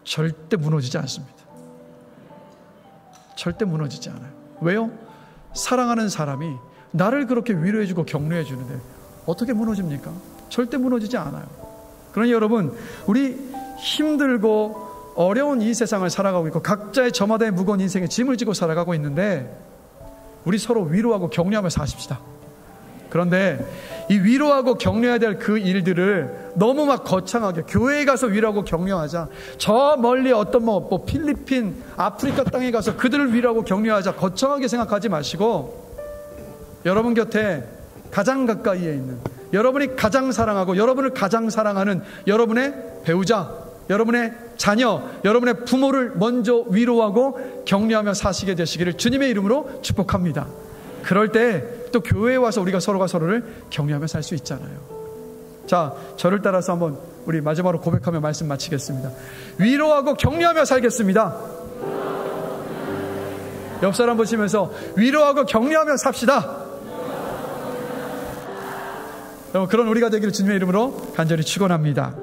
절대 무너지지 않습니다. 절대 무너지지 않아요. 왜요? 사랑하는 사람이 나를 그렇게 위로해 주고 격려해 주는데 어떻게 무너집니까? 절대 무너지지 않아요. 그러니 여러분, 우리 힘들고 어려운 이 세상을 살아가고 있고 각자의 저마다의 무거운 인생에 짐을 지고 살아가고 있는데 우리 서로 위로하고 격려하면서 사십시다. 그런데 이 위로하고 격려해야 될 그 일들을 너무 막 거창하게 교회에 가서 위로하고 격려하자, 저 멀리 어떤 뭐 필리핀, 아프리카 땅에 가서 그들을 위로하고 격려하자, 거창하게 생각하지 마시고 여러분 곁에 가장 가까이에 있는, 여러분이 가장 사랑하고 여러분을 가장 사랑하는 여러분의 배우자, 여러분의 자녀, 여러분의 부모를 먼저 위로하고 격려하며 사시게 되시기를 주님의 이름으로 축복합니다. 그럴 때 또 교회에 와서 우리가 서로가 서로를 격려하며 살 수 있잖아요. 자, 저를 따라서 한번 우리 마지막으로 고백하며 말씀 마치겠습니다. 위로하고 격려하며 살겠습니다. 옆 사람 보시면서 위로하고 격려하며 삽시다. 그런 우리가 되기를 주님의 이름으로 간절히 축원합니다.